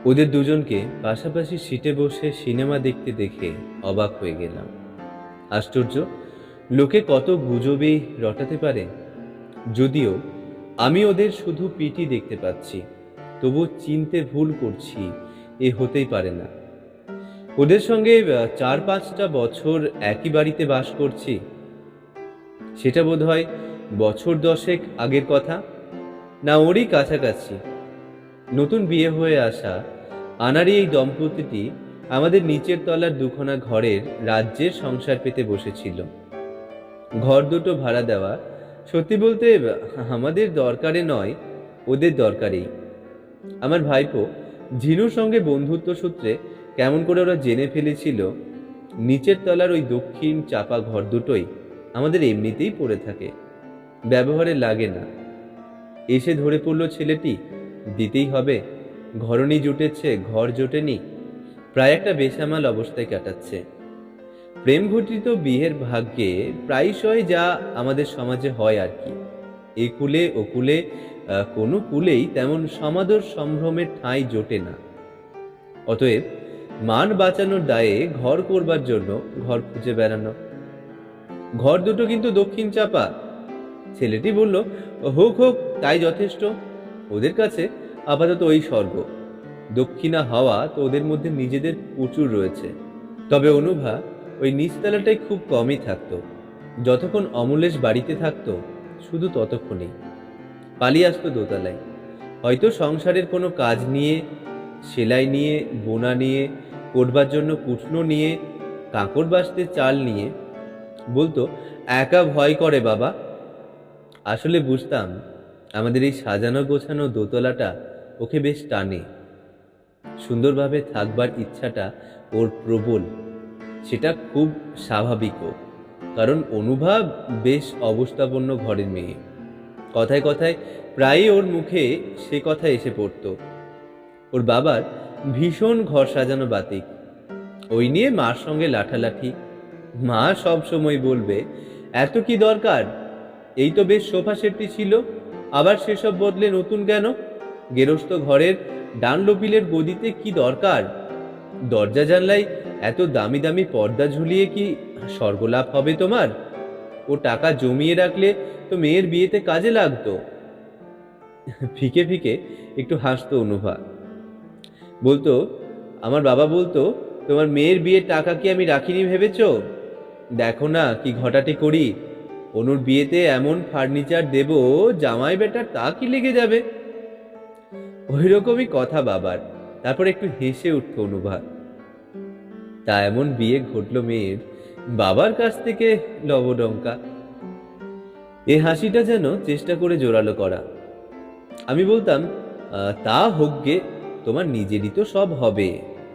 ওদের দুজনকে পাশাপাশি সিটে বসে সিনেমা দেখতে দেখে অবাক হয়ে গেলাম। আশ্চর্য, লোকে কত গুজবেই রটাতে পারে। যদিও আমি ওদের শুধু পিটি দেখতে পাচ্ছি, তবু চিনতে ভুল করছি এ হতেই পারে না। ওদের সঙ্গে 4-5টা বছর একই বাড়িতে বাস করছি। সেটা বোধ হয় বছর 10 আগের কথা, না ওরই কাছাকাছি। নতুন বিয়ে হয়ে আসা আনারি এই দম্পতিটি আমাদের নিচের তলার দুখানা ঘরের রাজ্যের সংসার পেতে বসেছিল। ঘর দুটো ভাড়া দেওয়া সত্যি বলতে আমাদের দরকারে নয়, ওদের দরকারেই। আমার ভাইপো ঝিনুর সঙ্গে বন্ধুত্ব সূত্রে কেমন করে ওরা জেনে ফেলেছিল নিচের তলার ওই দক্ষিণ চাপা ঘর দুটোই আমাদের এমনিতেই পড়ে থাকে, ব্যবহারে লাগে না। এসে ধরে পড়ল ছেলেটি, দিতেই হবে। ঘরণী জুটেছে, ঘর জোটেনি, প্রায় একটা বেসামাল অবস্থায় কাটাচ্ছে। প্রেম ঘটিত বিয়ের ভাগ্যে প্রায়শই যা আমাদের সমাজে হয় আর কি। এ কুলে ও কুলে কোনো কুলেই তেমন সমাদর সম্ভ্রমের ঠাঁই জোটে না। অতএব মান বাঁচানোর দায়ে ঘর করবার জন্য ঘর খুঁজে বেড়ানো। ঘর দুটো কিন্তু দক্ষিণ চাপা। ছেলেটি বলল, হোক হোক, তাই যথেষ্ট। ওদের কাছে আপাতত ওই স্বর্গ। দক্ষিণা হাওয়া তো ওদের মধ্যে নিজেদের প্রচুর রয়েছে। তবে অনুভা ওই নিচতলাটাই খুব কমই থাকতো। যতক্ষণ অমলেশ বাড়িতে থাকতো শুধু ততক্ষণই। পালিয়ে আসতো দোতলায়, হয়তো সংসারের কোনো কাজ নিয়ে, সেলাই নিয়ে, বোনা নিয়ে, করবার জন্য কুটনো নিয়ে, কাঁকড় বাসতে চাল নিয়ে। বলতো, একা ভয় করে বাবা। আসলে বুঝতাম আমাদের এই সাজানো গোছানো দোতলাটা ওকে বেশ টানে। সুন্দরভাবে থাকবার ইচ্ছাটা ওর প্রবল। সেটা খুব স্বাভাবিকও, কারণ অনুভব বেশ অবস্থাপন্ন ঘরের মেয়ে। কথায় কথায় প্রায়ই ওর মুখে সে কথা এসে পড়ত। ওর বাবার ভীষণ ঘর সাজানো বাতিক, ওই নিয়ে মার সঙ্গে লাঠালাঠি। মা সব সময় বলবে, এত কি দরকার? এই তো বেশ সোফা সেটটি ছিল, আবার সেসব বদলে নতুন কেন? গেরস্ত ঘরের ডানলোপিলের গদিতে কি দরকার? দরজা জানলায় এত দামি দামি পর্দা ঝুলিয়ে কি স্বর্গলাভ হবে তোমার? ও টাকা জমিয়ে রাখলে তো মেয়ের বিয়েতে কাজে লাগতো। ফিকে ফিকে একটু হাসতো অনুভা। বলতো, আমার বাবা বলতো, তোমার মেয়ের বিয়ের টাকা কি আমি রাখিনি ভেবেছ? দেখো না কি ঘটাটি করি। অনুর বিয়েতে এমন ফার্নিচার দেব, জামাই বেটার তা কি লেগে যাবে। ওই রকমই কথা বাবার। তারপর একটু হেসে উঠতো অনুভা। তা এমন বিয়ে ঘটলো মেয়ের, বাবার কাছ থেকে লবডঙ্কা। এ হাসিটা যেন চেষ্টা করে জোরালো করা। আমি বলতাম, তা হোক গে, তোমার নিজেরই তো সব হবে,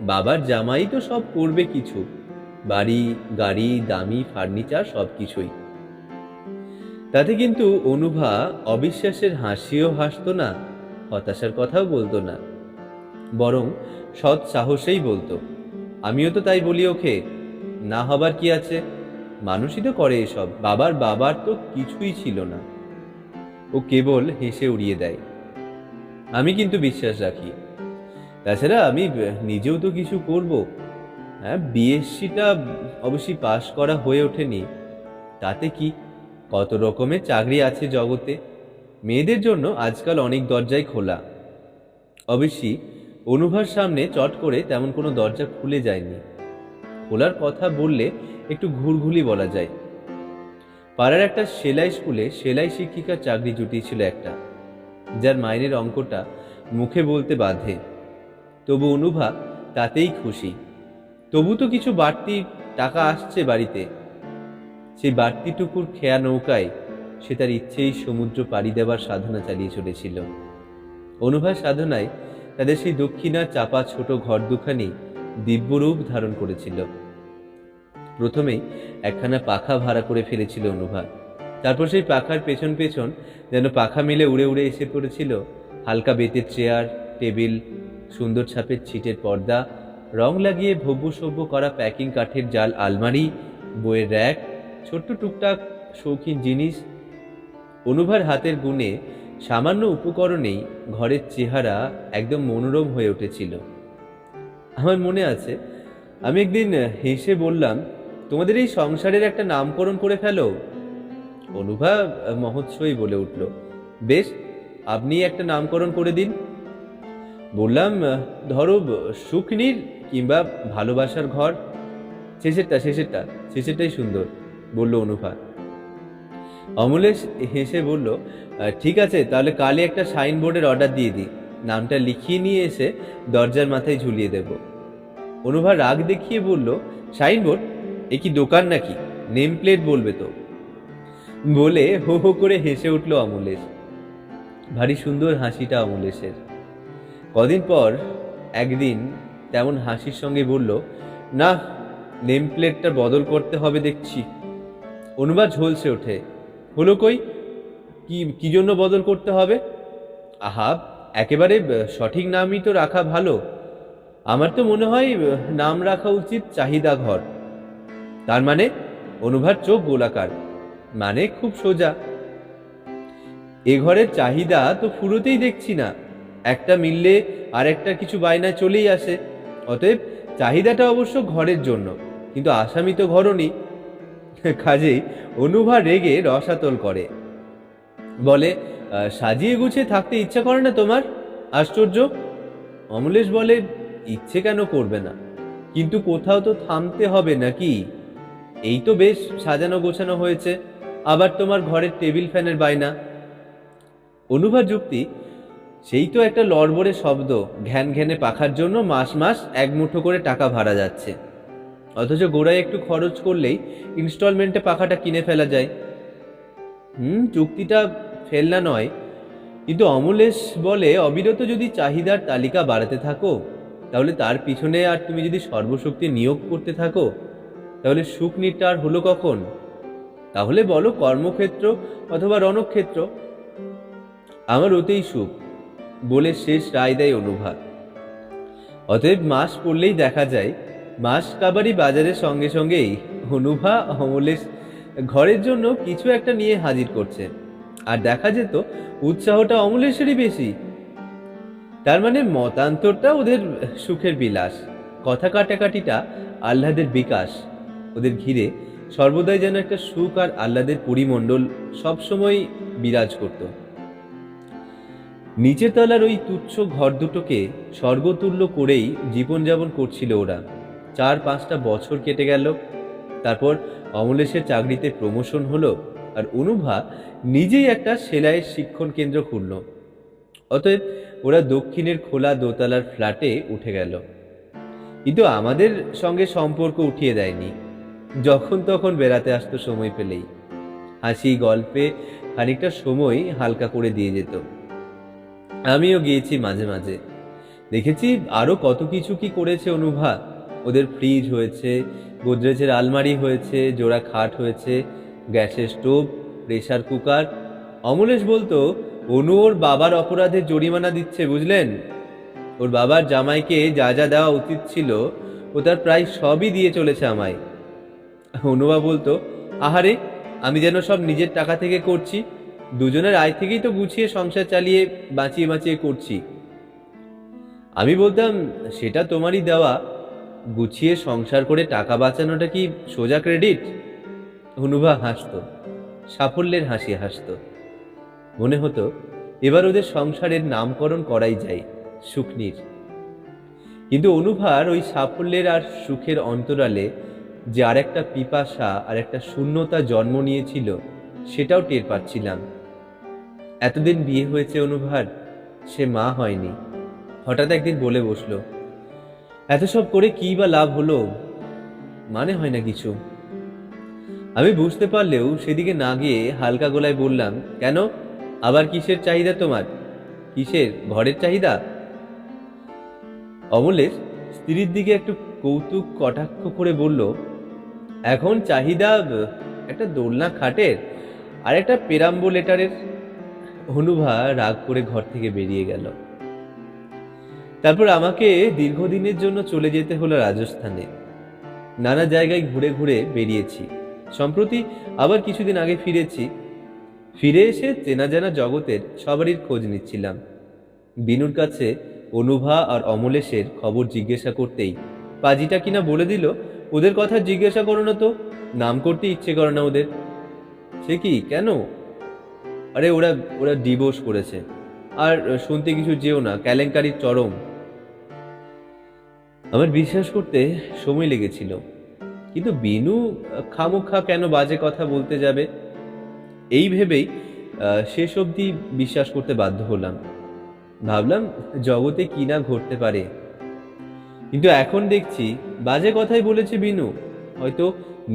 বাবার জামাই তো সব করবে কিছু, বাড়ি গাড়ি দামি ফার্নিচার সব কিছুই। তাতে কিন্তু অনুভা অবিশ্বাসের হাসিও হাসতো না, হতাশার কথাও বলতো না, বরং সৎ সাহসেই বলতো, আমিও তো তাই বলি ওকে, না হবার কি আছে, মানুষই তো করে এসব, বাবার তো কিছুই ছিল না। ও কেবল হেসে উড়িয়ে দেয়। আমি কিন্তু বিশ্বাস রাখি। তাছাড়া আমি নিজেও তো কিছু করব। হ্যাঁ, বিএসসিটা অবশ্যই পাশ করা হয়ে ওঠেনি, তাতে কি, কত রকমের চাকরি আছে জগতে। মেয়েদের জন্য আজকাল অনেক দরজাই খোলা। অবশ্যই অনুভার সামনে চট করে তেমন কোনো দরজা খুলে যায়নি। খোলার কথা বললে একটু ঘুরঘুলি বলা যায়। পাড়ার একটা সেলাই স্কুলে সেলাই শিক্ষিকার চাকরি জুটিয়েছিল একটা, যার মাইনের অঙ্কটা মুখে বলতে বাধে। তবু অনুভা তাতেই খুশি। তবু তো কিছু বাড়তি টাকা আসছে বাড়িতে। সেই বাড়তিটুকুর খেয়া নৌকায় সে তার ইচ্ছেই সমুদ্র পাড়ি দেওয়ার সাধনা চালিয়ে চলেছিল। অনুভার সাধনায় তাদের সেই দক্ষিণার চাপা ছোট ঘর দুখানি দিব্যরূপ ধারণ করেছিল। প্রথমেই একখানা পাখা ভাড়া করে ফেলেছিল অনুভা। তারপর সেই পাখার পেছন পেছন যেন পাখা মিলে উড়ে উড়ে এসে পড়েছিল হালকা বেতের চেয়ার, টেবিল, সুন্দর ছাপের ছিটের পর্দা, রং লাগিয়ে ভব্য সভ্য করা প্যাকিং কাঠের জাল আলমারি, বইয়ের র্যাক, ছোট্ট টুকটাক শৌখিন জিনিস। অনুভার হাতের গুণে সামান্য উপকরণেই ঘরের চেহারা একদম মনোরম হয়ে উঠেছিল। আমার মনে আছে আমি একদিন হেসে বললাম, তোমাদের এই সংসারের একটা নামকরণ করে ফেলো। অনুভা মহোৎসই বলে উঠল, বেশ, আপনি একটা নামকরণ করে দিন। বললাম, ধরো সুখনীর কিংবা ভালোবাসার ঘর। শেষেরটাই সুন্দর, বলল অনুভা। অমলেশ হেসে বলল, ঠিক আছে, তাহলে কালই একটা সাইনবোর্ডের অর্ডার দিয়ে দিই, নামটা লিখিয়ে নিয়ে এসে দরজার মাথায় ঝুলিয়ে দেব। অনুভা রাগ দেখিয়ে বলল, সাইনবোর্ড? এ কি দোকান নাকি? নেম প্লেট বলবে তো। বলে হো হো করে হেসে উঠল অমলেশ। ভারী সুন্দর হাসিটা অমলেশের। কদিন পর একদিন তেমন হাসির সঙ্গে বলল, না, নেম প্লেটটা বদল করতে হবে দেখছি। অনুভা ঝলসে ওঠে, হলো কই, কি জন্য বদল করতে হবে? আহা, একেবারে সঠিক নামই তো রাখা ভালো। আমার তো মনে হয় নাম রাখা উচিত চাহিদা ঘর। তার মানে? অনুভার চোখ গোলাকার, মানে খুব সোজা। এ ঘরের চাহিদা তো ফুরোতেই দেখছি না, একটা মিললে আর একটা কিছু বায়নায় চলেই আসে। অতএব চাহিদাটা অবশ্য ঘরের জন্য, কিন্তু আসামি তো ঘরনি। কাজেই অনুভা রেগে রসাতল করে, বলে, সাজিয়ে গুছিয়ে থাকতে ইচ্ছা করে না তোমার? আশ্চর্য। অমলেশ বলে, ইচ্ছে কেন করবে না, কিন্তু কোথাও তো থামতে হবে নাকি? এই তো বেশ সাজানো গোছানো হয়েছে, আবার তোমার ঘরের টেবিল ফ্যানের বায়না। অনুভা যুক্তি, সেই তো একটা লড়বড়ে শব্দ, ঘ্যান ঘ্যানে পাখার জন্য মাস মাস এক মুঠো করে টাকা ভাড়া যাচ্ছে, অথচ গোড়ায় একটু খরচ করলেই ইনস্টলমেন্টে পাখাটা কিনে ফেলা যায়। যুক্তিটা ফেলনা নয়, কিন্তু অমলেশ বলে, অবিরত যদি চাহিদার তালিকা বাড়াতে থাকো, তাহলে তার পিছনে আর তুমি যদি সর্বশক্তি নিয়োগ করতে থাকো, তাহলে সুখ নির্টার হলো কখন? তাহলে বলো কর্মক্ষেত্র অথবা রণক্ষেত্র। আমার ওতেই সুখ, বলে শেষ রায় দেয় অনুভা। অতএব মাস পড়লেই দেখা যায় মাস কাবারি বাজারের সঙ্গে সঙ্গেই অনুভা অমলেশ ঘরের জন্য কিছু একটা নিয়ে হাজির করছে, আর দেখা যেত উৎসাহটা অমলেশেরই বেশি। তার মানে মতান্তরটা ওদের সুখের বিলাস, কথা কাটাকাটিটা আহ্লাদের বিকাশ। ওদের ঘিরে সর্বদাই যেন একটা সুখ আর আহ্লাদের পরিমণ্ডল সবসময় বিরাজ করত। নিচের তলার ওই তুচ্ছ ঘর দুটোকে স্বর্গতুল্য করেই জীবনযাপন করছিল ওরা। 4-5টা বছর কেটে গেল। তারপর অমলেশের চাকরিতে প্রমোশন হলো, আর অনুভা নিজেই একটা সেলাইয়ের শিক্ষণ কেন্দ্র খুলল। অতএব ওরা দক্ষিণের খোলা দোতলার ফ্ল্যাটে উঠে গেল। কিন্তু আমাদের সঙ্গে সম্পর্ক উঠিয়ে দেয়নি। যখন তখন বেড়াতে আসতো সময় পেলেই, হাসি গল্পে খানিকটা সময় হালকা করে দিয়ে যেত। আমিও গিয়েছি মাঝে মাঝে, দেখেছি আরো কত কিছু কি করেছে অনুভা। ওদের ফ্রিজ হয়েছে, গোদরেজের আলমারি হয়েছে, জোড়া খাট হয়েছে, গ্যাসের স্টোভ, প্রেসার কুকার। অমলেশ বলতো, অনু ওর বাবার অপরাধের জরিমানা দিচ্ছে, বুঝলেন? ওর বাবার জামাইকে যা যা দেওয়া উচিত ছিল ও তার প্রায় সবই দিয়ে চলেছে আমায়। অনুভা বলতো, আহারে, আমি যেন সব নিজের টাকা থেকে করছি, দুজনের আয় থেকেই তো গুছিয়ে সংসার চালিয়ে বাঁচিয়ে বাঁচিয়ে করছি। আমি বলতাম, সেটা তোমারই দেওয়া, গুছিয়ে সংসার করে টাকা বাঁচানোটা কি সোজা ক্রেডিট? অনুভা হাসতো, সাফল্যের হাসি হাসতো। মনে হতো এবার ওদের সংসারের নামকরণ করাই যায় সুখনীর। কিন্তু অনুভার ওই সাফল্যের আর সুখের অন্তরালে যে আর একটা পিপাসা আর একটা শূন্যতা জন্ম নিয়েছিল, সেটাও টের পাচ্ছিলাম। এতদিন বিয়ে হয়েছে অনুভার, সে মা হয়নি। হঠাৎ একদিন বলে বসলো, এত সব করে কি বা লাভ হলো, মানে হয় না কিছু। আমি বুঝতে পারলেও সেদিকে না গিয়ে হালকা গলায় বললাম, কেন, আবার কিসের চাহিদা তোমার? কিসের, ঘরের চাহিদা? অমলেশ স্ত্রীর দিকে একটু কৌতুক কটাক্ষ করে বলল, এখন চাহিদা একটা দোলনা খাটের আর একটা পেরাম্বুলেটারের। অনুভা রাগ করে ঘর থেকে বেরিয়ে গেল। তারপর আমাকে দীর্ঘদিনের জন্য চলে যেতে হলো রাজস্থানে। নানা জায়গায় ঘুরে ঘুরে বেরিয়েছি। সম্প্রতি আবার কিছুদিন আগে ফিরেছি। ফিরে এসে চেনা জানা জগতের সবারই খোঁজ নিচ্ছিলাম। বিনুর কাছে অনুভা আর অমলেশের খবর জিজ্ঞাসা করতেই পাজিটা কিনা বলে দিল, ওদের কথা জিজ্ঞাসা করো না তো, নাম করতে ইচ্ছে করে না ওদের। সে কি, কেন? আরে ওরা ওরা ডিভোর্স করেছে। আর শুনতে কিছু যেও না, কেলেঙ্কারির চরম। আমার বিশ্বাস করতে সময় লেগেছিল, কিন্তু বিনু খামোখা কেন বাজে কথা বলতে যাবে, এই ভেবেই শেষ অবধি বিশ্বাস করতে বাধ্য হলাম। ভাবলাম জগতে কি না ঘটতে পারে, কিন্তু এখন দেখছি বাজে কথাই বলেছে বিনু। হয়তো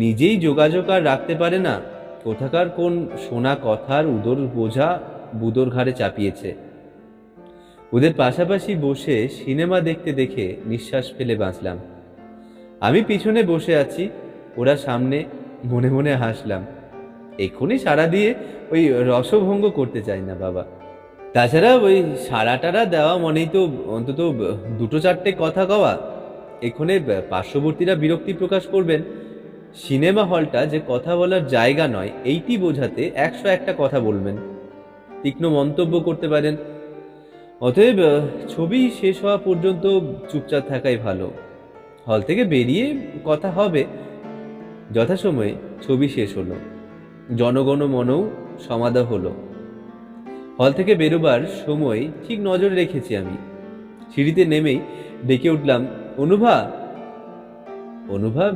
নিজেই যোগাযোগ আর রাখতে পারে না, কোথাকার কোন শোনা কথার উদর বোঝা বুদোর ঘাড়ে চাপিয়েছে। ওদের পাশাপাশি বসে সিনেমা দেখতে দেখে নিঃশ্বাস ফেলে বাঁচলাম। আমি পিছনে বসে আছি, ওরা সামনে, মনে মনে হাসলাম। এক্ষুনি সারা দিয়ে ওই রসভঙ্গ করতে চাই না বাবা। তাছাড়া ওই সারা টারা দেওয়া মনেই তো অন্তত দুটো চারটে কথা কওয়া। এখানে পার্শ্ববর্তীরা বিরক্তি প্রকাশ করবেন। সিনেমা হলটা যে কথা বলার জায়গা নয়, এইটি বোঝাতে 101টা কথা বলবেন, তীক্ষ্ণ মন্তব্য করতে পারেন। অতএব ছবি শেষ হওয়া পর্যন্ত চুপচাপ থাকাই ভালো। হল থেকে বেরিয়ে কথা হবে। যথাসময়ে ছবি শেষ হলো, জনগণমনও সমাধা হলো। হল থেকে বেরোবার সময় ঠিক নজরে রেখেছি আমি। সিঁড়িতে নেমেই ডেকে উঠলাম, অনুভা। অনুভা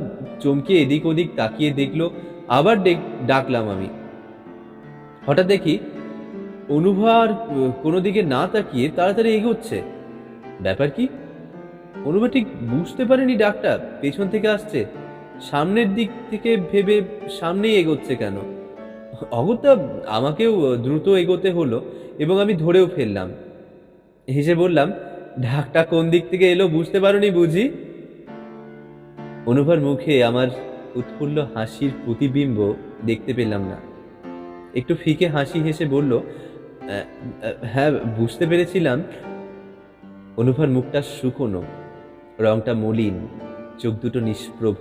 চমকে এদিক ওদিক তাকিয়ে দেখলো, আবার ডাকলাম আমি। হঠাৎ দেখি অনুভা আর কোনো দিকে না তাকিয়ে তাড়াতাড়ি এগোচ্ছে। ব্যাপার কি? অনুভা ঠিক বুঝতে পারেনি ডাকটা পেছন থেকে আসছে। সামনের দিক থেকে ভেবে সামনেই এগোচ্ছে কেন। অগত্যা আমাকেও দ্রুত এগোতে হলো এবং আমি ধরেও ফেললাম। হেসে বললাম, ঢাকটা কোন দিক থেকে এলো বুঝতে পারোনি বুঝি? অনুভার মুখে আমার উৎফুল্ল হাসির প্রতিবিম্ব দেখতে পেলাম না। একটু ফিকে হাসি হেসে বলল, হ্যাঁ বুঝতে পেরেছিলাম। অনুভার মুখটা শুকনো, রংটা মলিন, চোখ দুটো নিষ্প্রভ।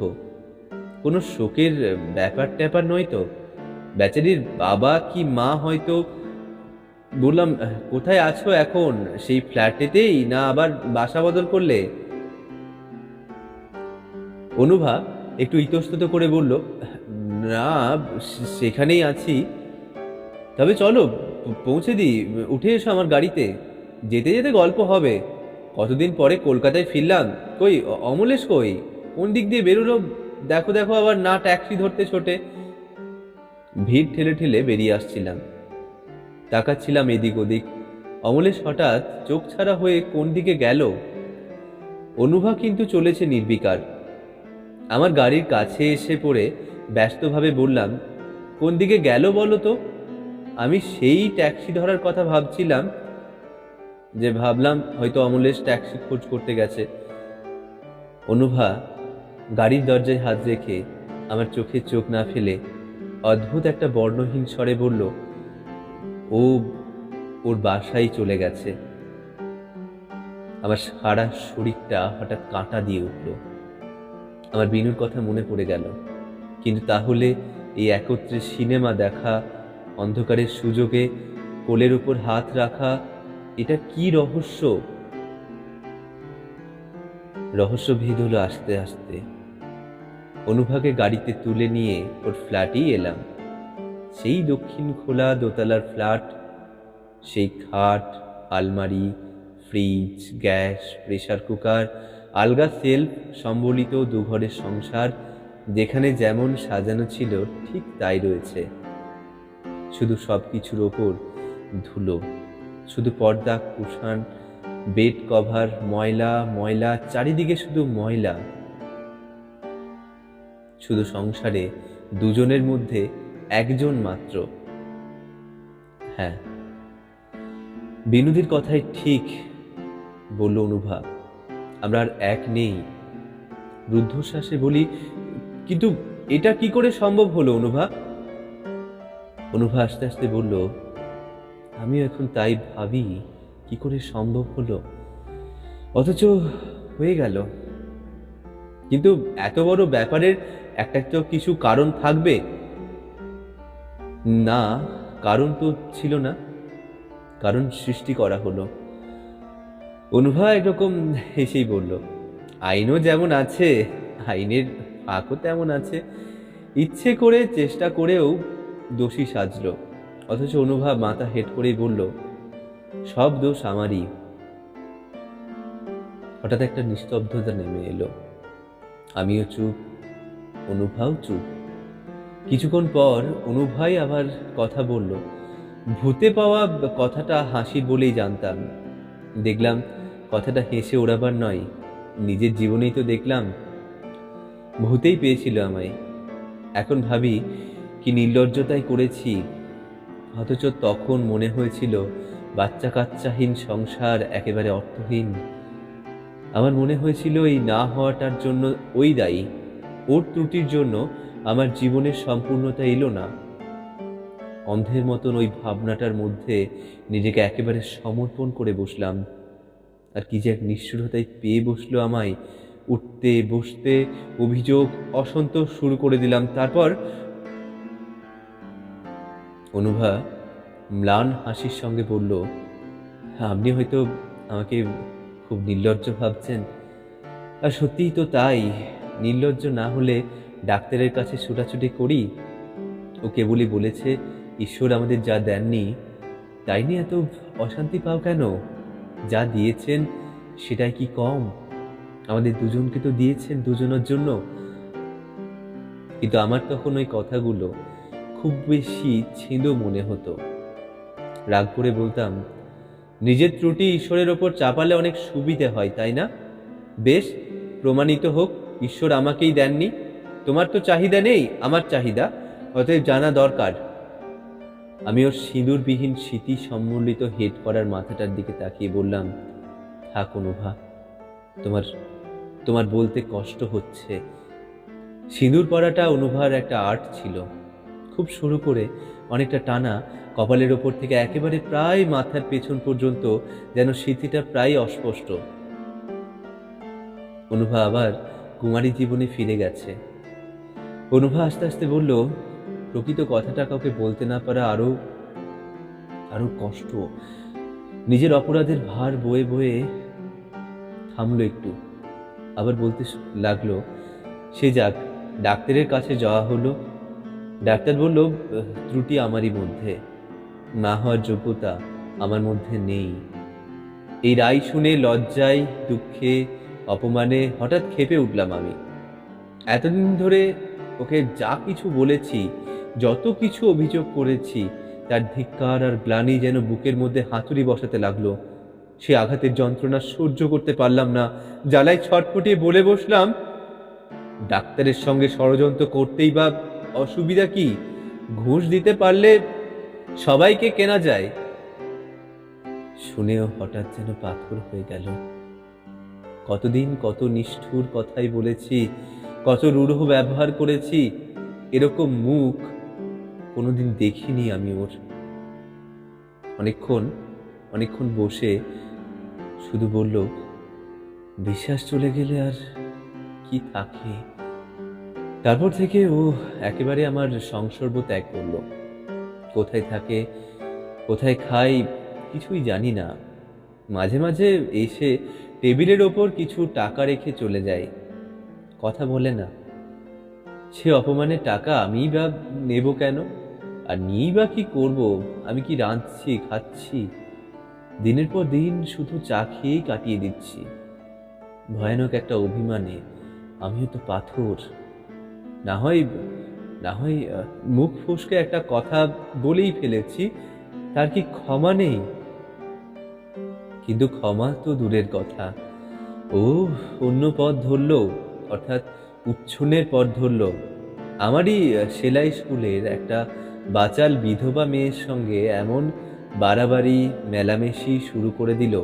কোনো শোকের ব্যাপার ট্যাপার নয় তো? বেচারির বাবা কি মা হয়তো। বললাম, কোথায় আছো এখন? সেই ফ্ল্যাটেতেই, না আবার বাসা বদল করলে? অনুভা একটু ইতস্তত করে বলল, না সেখানেই আছি। তবে চলো পৌঁছে দিই, উঠে এসো আমার গাড়িতে। যেতে যেতে গল্প হবে। কতদিন পরে কলকাতায় ফিরলাম। কই অমলেশ কই? কোন দিক দিয়ে বেরোলো? দেখো দেখো আবার না ট্যাক্সি ধরতে ছোটে। ভিড় ঠেলে ঠেলে বেরিয়ে আসছিলাম, তাকাচ্ছিলাম এদিক ওদিক। অমলেশ হঠাৎ চোখ ছাড়া হয়ে কোন দিকে গেল। অনুভা কিন্তু চলেছে নির্বিকার। আমার গাড়ির কাছে এসে পড়ে ব্যস্তভাবে বললাম, কোন দিকে গেল বলো তো? আমি সেই ট্যাক্সি ধরার কথা ভাবছিলাম, ভাবলাম হয়তো অমলেশ ট্যাক্সি খোঁজ করতে গেছে। অনুভা গাড়ির দরজায় হাত রেখে আমার চোখে চোখ না ফেলে অদ্ভুত একটা বর্ণহীন স্বরে বলল, ওর বাসায় চলে গেছে। আমার সারা শরীরটা হঠাৎ কাঁটা দিয়ে উঠল। আমার বিনুর কথা মনে পড়ে গেল। কিন্তু তাহলে এই একত্রে সিনেমা দেখা, অন্ধকারের সুযোগে কোলের উপর হাত রাখা, এটা কি রহস্য? রহস্য ভেদ হলো আস্তে আস্তে। অনুভাকে গাড়িতে তুলে নিয়ে ওর ফ্ল্যাটেই এলাম। সেই দক্ষিণ খোলা দোতলার ফ্ল্যাট, সেই খাট, আলমারি, ফ্রিজ, গ্যাস, প্রেসার কুকার, আলগা সেলফ সম্বলিত দুঘরের সংসার। যেখানে যেমন সাজানো ছিল ঠিক তাই রয়েছে। শুধু সব কিছুর ওপর ধুলো, শুধু পর্দা, কুশন, বেড কভার ময়লা ময়লা, চারিদিকে শুধু ময়লা। শুধু সংসারে দুজনের মধ্যে একজন মাত্র। হ্যাঁ, বিনোদির কথাই ঠিক বলল অনুভা, আমরা আর এক নেই। রুদ্ধশ্বাসে বলি, কিন্তু এটা কি করে সম্ভব হলো অনুভা? অনুভা আস্তে আস্তে বলল, আমিও এখন তাই ভাবি, কি করে সম্ভব হলো, অথচ হয়ে গেল। কিন্তু এত বড় ব্যাপারের একটা তো কিছু কারণ থাকবে না? কারণ তো ছিল না, কারণ সৃষ্টি করা হলো। অনুভা একরকম হেসেই বলল, আইনও যেমন আছে, আইনের ফাঁকও তেমন আছে। ইচ্ছে করে চেষ্টা করেও দোষী সাজলো। অথচ অনুভা মাথা হেট করেই বলল, সব দোষ আমারই। হঠাৎ একটা নিস্তব্ধতা নেমে এলো। আমিও চুপ, অনুভাও চুপ। কিছুক্ষণ পর অনুভাই আবার কথা বলল, ভূতে পাওয়া কথাটা হাসির বলেই জানতাম। দেখলাম কথাটা হেসে ওড়াবার নয়, নিজের জীবনেই তো দেখলাম ভূতেই পেয়েছিল আমায়। এখন ভাবি কি নির্লজ্জতাই করেছি। অথচ তখন মনে হয়েছিল বাচ্চা কাচ্চাহীন সংসার একেবারে অর্থহীন। আমার মনে হয়েছিল এই না হওয়াটার জন্য ওই দায়ী, ওর ত্রুটির জন্য আমার জীবনের সম্পূর্ণতা এলো না। অন্ধের মতন ওই ভাবনাটার মধ্যে নিজেকে একেবারে সমর্পণ করে বসলাম। আর কি যে এক নিষ্ঠুরতায় পেয়ে বসলো আমায়। উঠতে বসতে অভিযোগ, অসন্তোষ শুরু করে দিলাম। তারপর অনুভা ম্লান হাসির সঙ্গে বলল, আপনি হয়তো আমাকে খুব নির্লজ্জ ভাবছেন, আর সত্যিই তো তাই। নির্লজ্জ না হলে ডাক্তারের কাছে ছুটাছুটি করি? ও কেবলই বলেছে, ঈশ্বর আমাদের যা দেননি তাই নিয়ে এত অশান্তি পাও কেন? যা দিয়েছেন সেটাই কি কম? আমাদের দুজনকে তো দিয়েছেন দুজনের জন্য। কিন্তু আমার তখন ওই কথাগুলো খুব বেশি ছেঁদো মনে হতো। রাগ করে বলতাম, নিজের ত্রুটি ঈশ্বরের ওপর চাপালে অনেক সুবিধে হয়, তাই না? বেশ, প্রমাণিত হোক ঈশ্বর আমাকেই দেননি। তোমার তো চাহিদা নেই, আমার চাহিদা, অতএব জানা দরকার। আমি ওর সিঁদুরবিহীন স্মৃতি সম্মিলিত হেড করার মাথাটার দিকে তাকিয়ে বললাম, থাক অনুভা, তোমার তোমার বলতে কষ্ট হচ্ছে। সিঁদুর পরাটা অনুভার একটা আর্ট ছিল। খুব শুরু করে অনেকটা টানা, কপালের ওপর থেকে একেবারে প্রায় মাথার পেছন পর্যন্ত, যেন স্মৃতিটা প্রায় অস্পষ্ট। অনুভা আবার কুমারী জীবনে ফিরে গেছে। অনুভা আস্তে আস্তে বলল, প্রকৃত কথাটা কাউকে বলতে না পারা আরো আরো কষ্ট। নিজের অপরাধের ভার বয়ে বয়ে থামলো একটু, আবার বলতে লাগলো, সে যাক, ডাক্তারের কাছে যাওয়া হলো। ডাক্তার বলল, ত্রুটি আমারই মধ্যে, না হওয়ার যোগ্যতা আমার মধ্যে নেই। এই রায় শুনে লজ্জায়, দুঃখে, অপমানে হঠাৎ ক্ষেপে উঠলাম আমি। এতদিন ধরে ওকে যা কিছু বলেছি, যত কিছু অভিযোগ করেছি, তার ধিক্কার আর গ্লানি যেন বুকের মধ্যে হাতুড়ি বসাতে লাগলো। সে আঘাতের যন্ত্রণা সহ্য করতে পারলাম না। জ্বালায় ছটফটিয়ে বলে বসলাম, ডাক্তারের সঙ্গে ষড়যন্ত্র করতেই বা অসুবিধা কি? ঘুষ দিতে পারলে সবাইকে কেনা যায়। শুনেও হঠাৎ যেন পাথর হয়ে গেল। কতদিন কত নিষ্ঠুর কথাই বলেছি, কত রূঢ় ব্যবহার করেছি, এরকম মুখ কোনোদিন দেখিনি আমি ওর। অনেকক্ষণ অনেকক্ষণ বসে শুধু বলল, বিশ্বাস চলে গেলে আর কি থাকে? তারপর থেকে ও একেবারে আমার সংসর্গ ত্যাগ করলো। কোথায় থাকে, কোথায় খাই, কিছুই জানি না। মাঝে মাঝে এসে টেবিলের ওপর কিছু টাকা রেখে চলে যায়, কথা বলে না। সে অপমানের টাকা আমি বা নেব কেন? আর নিই বা কি করবো? আমি কি রাঁধছি, খাচ্ছি? দিনের পর দিন শুধু চা খেয়েই কাটিয়ে দিচ্ছি। ভয়ানক একটা অভিমানে আমিও তো পাথর। না হয় না হয় মুখ ফসকে একটা কথা বলেই ফেলেছি, তার কি ক্ষমা নেই? কিন্তু ক্ষমা তো দূরের কথা, ও অন্য পথ ধরলো, অর্থাৎ উচ্ছন্নের পথ ধরলো। আমারই সেলাই স্কুলের একটা বাচাল বিধবা মেয়ের সঙ্গে এমন বাড়াবাড়ি মেলামেশি শুরু করে দিল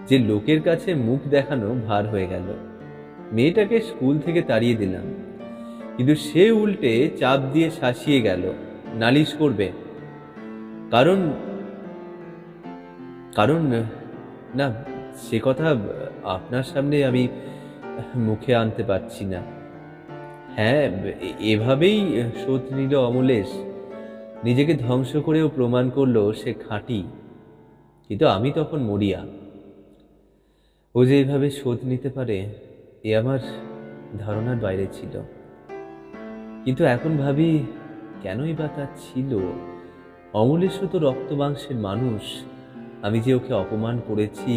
যে লোকের কাছে মুখ দেখানো ভার হয়ে গেল। মেয়েটাকে স্কুল থেকে তাড়িয়ে দিলাম, কিন্তু সে উল্টে চাপ দিয়ে শাসিয়ে গেল, নালিশ করবে। কারণ কারণ না, সে কথা আপনার সামনে আমি মুখে আনতে পারছি না। হ্যাঁ, এভাবেই শোধ নিল অমলেশ। নিজেকে ধ্বংস করেও প্রমাণ করলো সে খাঁটি। কিন্তু আমি তখন মরিয়া। ও যে এইভাবে শোধ নিতে পারে এ আমার ধারণার বাইরে ছিল। কিন্তু এখন ভাবি, কেনই বা তা ছিল? অমলেশও তো রক্ত মাংসের মানুষ। আমি যে ওকে অপমান করেছি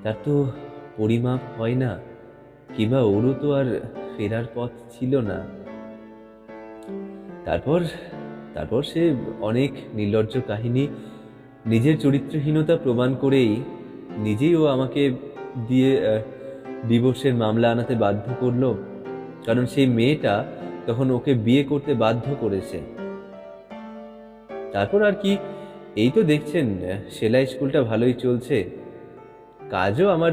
তার তো পরিমাপ হয় না, কিংবা ওরও তো আর ফেরার পথ ছিল না। তারপর তারপর সে অনেক নির্লজ্জ কাহিনী, নিজের চরিত্রহীনতা প্রমাণ করেই নিজেই ও আমাকে দিয়ে ডিভোর্সের মামলা আনাতে বাধ্য করলো। কারণ সেই মেয়েটা তখন ওকে বিয়ে করতে বাধ্য করেছে। তারপর আর কি, এই তো দেখছেন সেলাই স্কুলটা ভালোই চলছে, কাজও আমার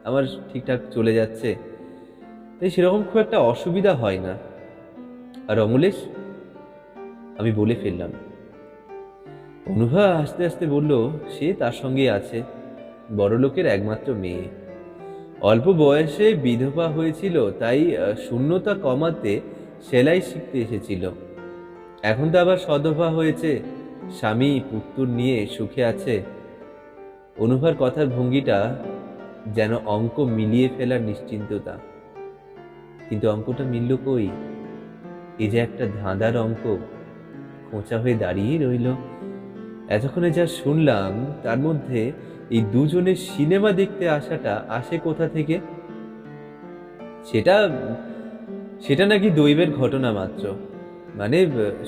আমার ঠিকঠাক চলে যাচ্ছে, তাই সেরকম খুব একটা অসুবিধা হয় না। আর অমলেশ, আমি বলে ফেললাম। অনুভা আস্তে আস্তে বলল, সে তার সঙ্গে আছে, বড়লোকের একমাত্র মেয়ে, অল্প বয়সে বিধবা হয়েছিল, তাই শূন্যতা কমাতে সেলাই শিখতে এসেছিল। এখন তো আবার সধবা হয়েছে, স্বামী পুত্তুর নিয়ে সুখে আছে। অনুভার কথার ভঙ্গিটা যেন অঙ্ক মিলিয়ে ফেলার নিশ্চিন্ততা। কিন্তু অঙ্কটা মিলল কই? এই যে একটা ধাঁধার অঙ্ক খোঁচা হয়ে দাঁড়িয়ে রইল। এতক্ষণে যা শুনলাম তার মধ্যে এই দুজনের সিনেমা দেখতে আসাটা আসে কোথা থেকে? সেটা সেটা নাকি দৈবের ঘটনা মাত্র। মানে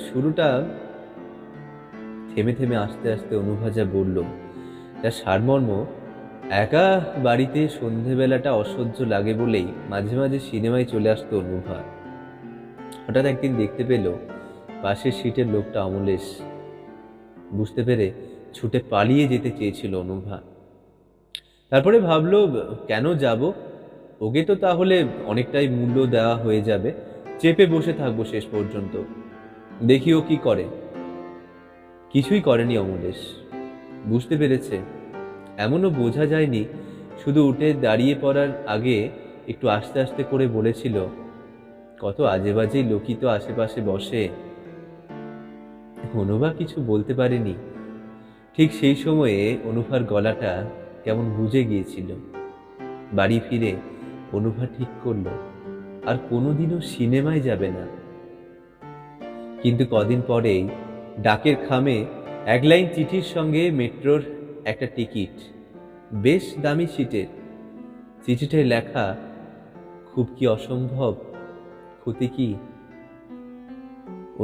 শুরুটা থেমে থেমে আস্তে আস্তে অনুভা যা বলল তার সারমর্ম, একা বাড়িতে সন্ধেবেলাটা অসহ্য লাগে বলেই মাঝে মাঝে সিনেমায় চলে আসতো অনুভা। হঠাৎ একদিন দেখতে পেল পাশের সিটের লোকটা অমলেশ। বুঝতে পেরে ছুটে পালিয়ে যেতে চেয়েছিল অনুভা। তারপরে ভাবলো, কেন যাব, ওকে তো তাহলে অনেকটাই মূল্য দেওয়া হয়ে যাবে, চেপে বসে থাকবো শেষ পর্যন্ত, দেখি ও কি করে। কিছুই করেনি অমলেশ। বুঝতে পেরেছে, এমনও বোঝা যায়নি, শুধু উঠে দাঁড়িয়ে পড়ার আগে একটু আস্তে আস্তে করে বলেছিল, কত আজে বাজে লোকই তো আশেপাশে বসে। অনুভা কিছু বলতে পারেনি। ঠিক সেই সময়ে অনুভার গলাটা কেমন বুঝে গিয়েছিল। বাড়ি ফিরে অনুভা ঠিক করলো আর কোনোদিনও সিনেমায় যাবে না। কিন্তু কদিন পরেই ডাকের খামে এক লাইন চিঠির সঙ্গে মেট্রোর একটা টিকিট, বেশ দামি সিটের। চিঠিটায় লেখা, খুব কি অসম্ভব, ক্ষতি কি?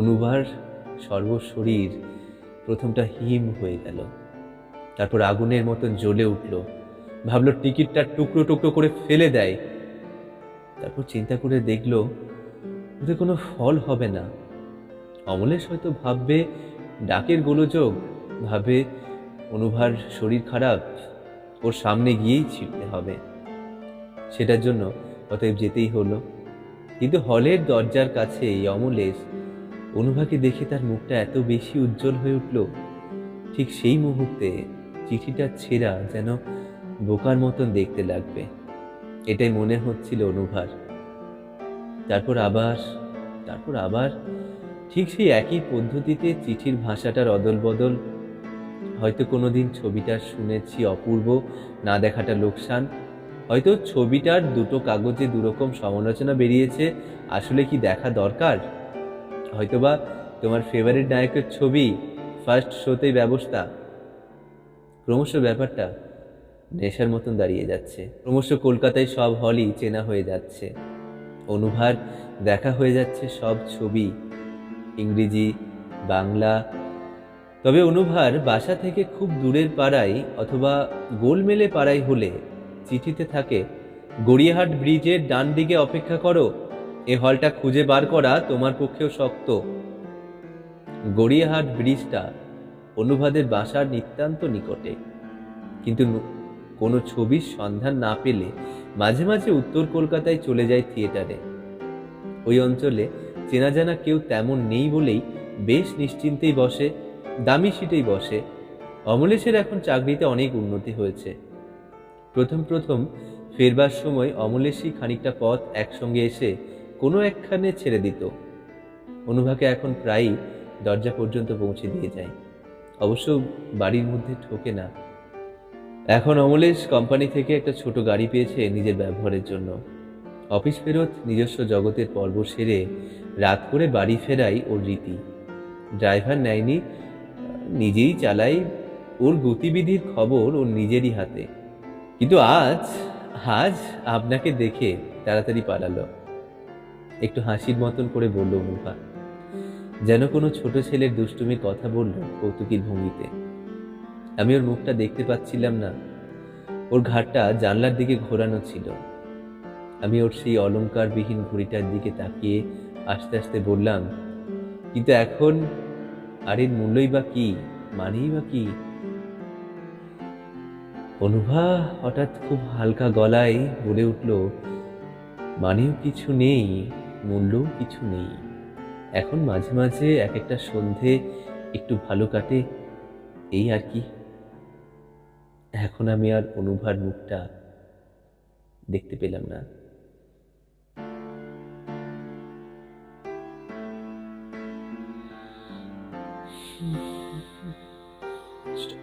অনুভার সর্বশরীর প্রথমটা হিম হয়ে গেল, তারপর আগুনের মতন জ্বলে উঠল। ভাবলো টিকিটটা টুকরো টুকরো করে ফেলে দেয়। তারপর চিন্তা করে দেখলো ওতে কোনো ফল হবে না। অমলেশ হয়তো ভাববে ডাকের গোলযোগ, ভাবে অনুভার শরীর খারাপ, ওর সামনে গিয়েই ছিটতে হবে। সেটার জন্য অতএব যেতেই হলো। কিন্তু হলের দরজার কাছেই অমলেশ অনুভাকে দেখে তার মুখটা এত বেশি উজ্জ্বল হয়ে উঠল, ঠিক সেই মুহূর্তে চিঠিটা ছেঁড়া যেন বোকার মতন দেখতে লাগবে, এটাই মনে হচ্ছিল অনুভার। তারপর আবার ঠিক সেই একই পদ্ধতিতে চিঠির ভাষাটার অদল বদল। হয়তো কোনোদিন ছবিটার শুনেছি অপূর্ব, না দেখাটা লোকসান। হয়তো ছবিটার দুটো কাগজে দুরকম সমালোচনা বেরিয়েছে, আসলে কি দেখা দরকার? হয়তোবা তোমার ফেভারিট নায়কের ছবি ফার্স্ট শোতেই ব্যবস্থা। ক্রমশ ব্যাপারটা নেশার মতন দাঁড়িয়ে যাচ্ছে। ক্রমশ কলকাতায় সব হলই চেনা হয়ে যাচ্ছে। অনুভার দেখা হয়ে যাচ্ছে সব ছবি, ইংরেজি, বাংলা। তবে অনুভার বাসা থেকে খুব দূরের পাড়ায় অথবা গোলমেলে পাড়ায় হলে চিঠিতে থাকে, গড়িয়াহাট ব্রিজের ডান দিকে অপেক্ষা করো, এ হলটা খুঁজে বার করা তোমার পক্ষেও শক্ত। গড়িয়াহাট ব্রিজটা অনুভাদের বাসার নিতান্ত নিকটে, কিন্তু কোনো ছবির সন্ধান না পেলে মাঝে মাঝে উত্তর কলকাতায় চলে যায় থিয়েটারে। ওই অঞ্চলে চেনা জানা কেউ তেমন নেই বলেই বেশ নিশ্চিন্তেই বসে, দামি সিটেই বসে। অমলেশের এখন চাকরিতে অনেক উন্নতি হয়েছে। প্রথম ফেরবার সময় অমলেশই খানিকটা পথ একসঙ্গে এসে কোনো একখানে ছেড়ে দিত। অনুভাকে এখন প্রায়ই দরজা পর্যন্ত পৌঁছে দিয়ে যায়। অবশ্য বাড়ির মধ্যে ঠোকে না। এখন অমলেশ কোম্পানি থেকে একটা ছোট গাড়ি পেয়েছে নিজের ব্যবহারের জন্য। অফিস ফেরত নিজস্ব জগতের পর্ব সেরে রাত করে বাড়ি ফেরাই ওর রীতি। ড্রাইভার নেয়নি, নিজেই চালাই। ওর গতিবিধির খবর ওর নিজেরই হাতে। কিন্তু আজ আজ আপনাকে দেখে তাড়াতাড়ি পালালো। একটু হাসির মতন করে বলল অনুভা, যেন কোনো ছোট ছেলের দুষ্টুমির কথা বলল কৌতুকীর ভঙ্গিতে। আমি ওর মুখটা দেখতে পাচ্ছিলাম না। ওর ঘাড়টা জানলার দিকে ঘোরানো ছিল। আমি ওর সেই অলংকারবিহীন ঘড়িটার দিকে তাকিয়ে আস্তে আস্তে বললাম, কিন্তু এখন আর এর মূল্যই বা কি, মানেই বা কি? অনুভা হঠাৎ খুব হালকা গলায় বলে উঠল, মানেও কিছু নেই, মূল্যও কিছু নেই। এখন মাঝে মাঝে এক একটা সন্ধে একটু ভালো কাটে, এই আর কি। এখন আমি আর অনুভার মুখটা দেখতে পেলাম না।